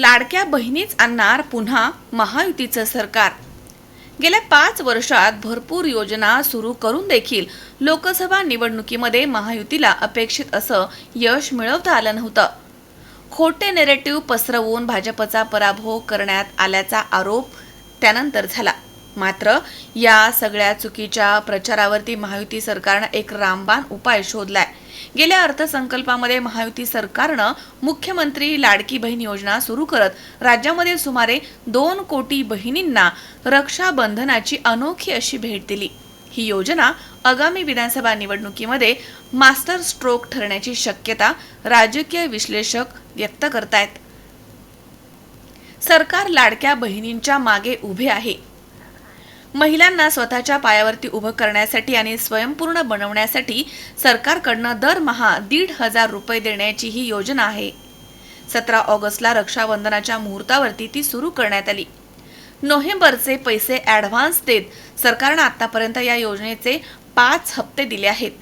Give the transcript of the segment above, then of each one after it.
लाडक्या बहिणीच आणणार पुन्हा महायुतीचं सरकार। गेल्या 5 वर्षात भरपूर योजना सुरू करून देखील लोकसभा निवडणुकीमध्ये महायुतीला अपेक्षित असं यश मिळवता आलं नव्हतं। खोटे नेरेटिव्ह पसरवून भाजपचा पराभव करण्यात आल्याचा आरोप त्यानंतर झाला। मात्र या सगळ्या चुकीच्या प्रचारावरती महायुती सरकारनं एक रामबाण उपाय शोधलाय। गेल्या अर्थसंकल्पामध्ये महायुती सरकारनं मुख्यमंत्री लाडकी बहीण योजना सुरू करत राज्यामध्ये सुमारे 2 कोटी बहिणींना रक्षाबंधनाची अनोखी अशी भेट दिली। ही योजना आगामी विधानसभा निवडणुकीमध्ये मास्टर स्ट्रोक ठरण्याची शक्यता राजकीय विश्लेषक व्यक्त करतायत। सरकार लाडक्या बहिणींच्या मागे उभे आहे। महिलांना स्वतःच्या पायावरती उभं करण्यासाठी आणि स्वयंपूर्ण बनवण्यासाठी सरकारकडनं दरमहा 1,500 रुपये देण्याची ही योजना आहे। 17 ऑगस्टला रक्षाबंधनाच्या मुहूर्तावरती ती सुरू करण्यात आली। नोव्हेंबरचे पैसे ॲडव्हान्स देत सरकारनं आतापर्यंत या योजनेचे 5 हप्ते दिले आहेत।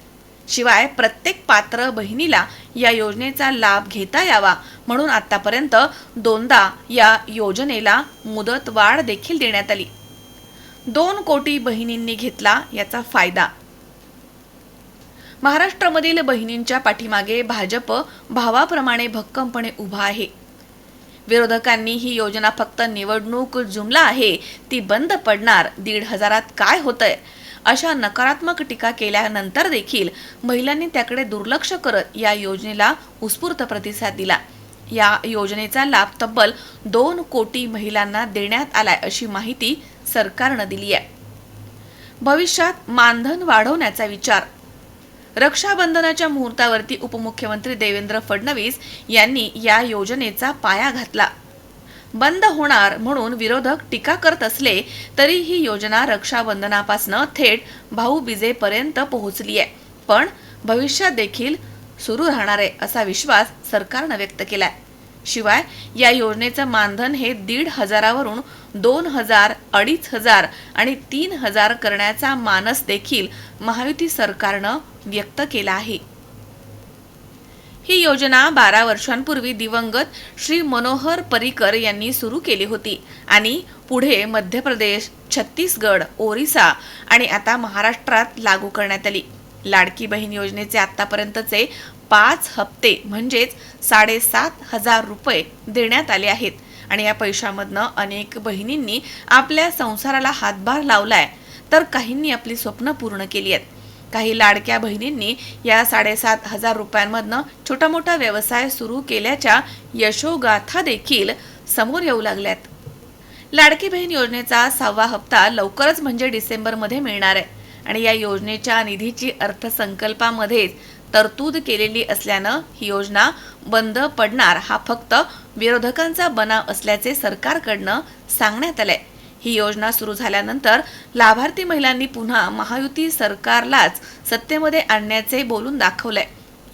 शिवाय प्रत्येक पात्र बहिणीला या योजनेचा लाभ घेता यावा म्हणून आतापर्यंत 2दा या योजनेला मुदतवाढ देखील देण्यात आली। 2 कोटी बहिणींनी घेतला याचा फायदा। महाराष्ट्रामधील बहिणींच्या पाठीमागे भाजप भावाप्रमाणे भक्कमपणे उभा आहे। विरोधकांनी ही योजना फक्त निवडणूक जुमला आहे, ती बंद पडणार, 1,500त काय होतंय अशा नकारात्मक टीका केल्यानंतर देखील महिलांनी त्याकडे दुर्लक्ष करत या योजनेला उत्स्फूर्त प्रतिसाद दिला। या योजनेचा लाभ तब्बल 2 कोटी महिलांना देण्यात आलाय अशी माहिती सरकारनं दिली आहे। भविष्यात मानधन वाढवण्याचा विचार। रक्षाबंधनाच्या मुहूर्तावरती उपमुख्यमंत्री देवेंद्र फडणवीस यांनी या योजनेचा पाया घातला। बंद होणार म्हणून विरोधक टीका करत असले तरी ही योजना रक्षाबंधनापासून थेट भाऊबीजेपर्यंत पोहोचली आहे, पण भविष्यात देखील सुरू राहणार आहे असा विश्वास सरकारनं व्यक्त केलाय। शिवाय या योजनेचं मानधन हे 1,500 वरून 2,000, 2,500 आणि 3,000 करण्याचा मानस देखील महायुती सरकारनं व्यक्त केला आहे। ही योजना 12 वर्षांपूर्वी दिवंगत श्री मनोहर पर्रिकर यांनी सुरू केली होती आणि पुढे मध्य प्रदेश, छत्तीसगड, ओरिसा आणि आता महाराष्ट्रात लागू करण्यात आली। लाडकी बहीण योजनेचे आतापर्यंतचे 5 हप्ते म्हणजेच 7,500 रुपये देण्यात आले आहेत आणि या पैशामधनं अनेक बहिणींनी आपल्या संसाराला हातभार लावलाय, तर काहींनी आपली स्वप्न पूर्ण केली आहेत। काही लाडक्या बहिणींनी या 7,500 रुपयांमधनं छोटा मोठा व्यवसाय सुरू केल्याच्या यशोगाथा देखील समोर येऊ लागल्यात। लाडकी बहीण योजनेचा 6वा हप्ता लवकरच म्हणजे डिसेंबरमध्ये मिळणार आहे आणि या योजनेच्या निधीची अर्थसंकल्पामध्येच तरतूद केलेली असल्यानं ही योजना बंद पडणार हा फक्त विरोधकांचा बनाव असल्याचे सरकारकडनं सांगण्यात आलंय। ही योजना सुरू झाल्यानंतर लाभार्थी महिलांनी पुन्हा महायुती सरकारलाच सत्तेमध्ये आणण्याचे बोलून दाखवलंय।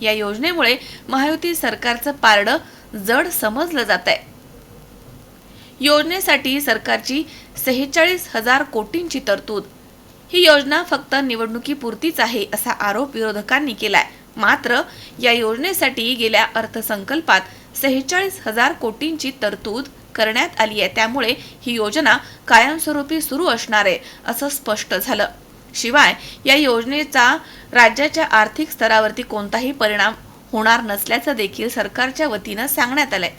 या योजनेमुळे महायुती सरकारचं पारडं जड समजलं जात आहे। योजनेसाठी सरकारची 46,000 कोटींची तरतूद। ही योजना फक्त निवडणुकीपुरतीच आहे असा आरोप विरोधकांनी केलाय। मात्र या योजनेसाठी गेल्या अर्थसंकल्पात 46,000 कोटींची तरतूद करण्यात आली आहे, त्यामुळे ही योजना कायमस्वरूपी सुरू असणार आहे असं स्पष्ट झालं। शिवाय या योजनेचा राज्याच्या आर्थिक स्तरावरती कोणताही परिणाम होणार नसल्याचं देखील सरकारच्या वतीनं सांगण्यात आलंय।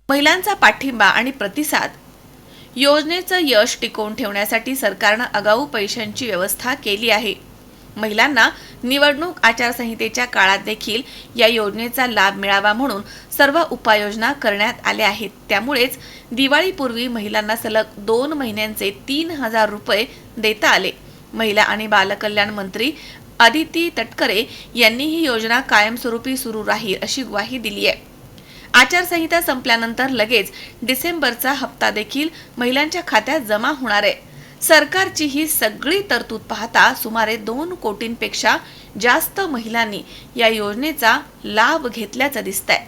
महिलांचा पाठिंबा आणि प्रतिसाद। योजनेचं यश टिकवून ठेवण्यासाठी सरकारनं आगाऊ पैशांची व्यवस्था केली आहे। महिलांना निवडणूक आचारसंहितेच्या काळात देखील या योजनेचा लाभ मिळावा म्हणून सर्व उपाययोजना करण्यात आल्या आहेत। त्यामुळेच दिवाळीपूर्वी महिलांना सलग 2 महिन्यांचे 3,000 रुपये देता आले। महिला आणि बालकल्याण मंत्री अदिती तटकरे यांनी ही योजना कायमस्वरूपी सुरू राहील अशी ग्वाही दिली आहे। आचारसंहिता संपल्यानंतर लगेच डिसेंबरचा हप्ता देखील महिलांच्या खात्यात जमा होणार आहे। सरकारची ही सगळी तरतूद पाहता सुमारे 2 कोटींपेक्षा जास्त महिलांनी या योजनेचा लाभ घेतल्याचं दिसतंय।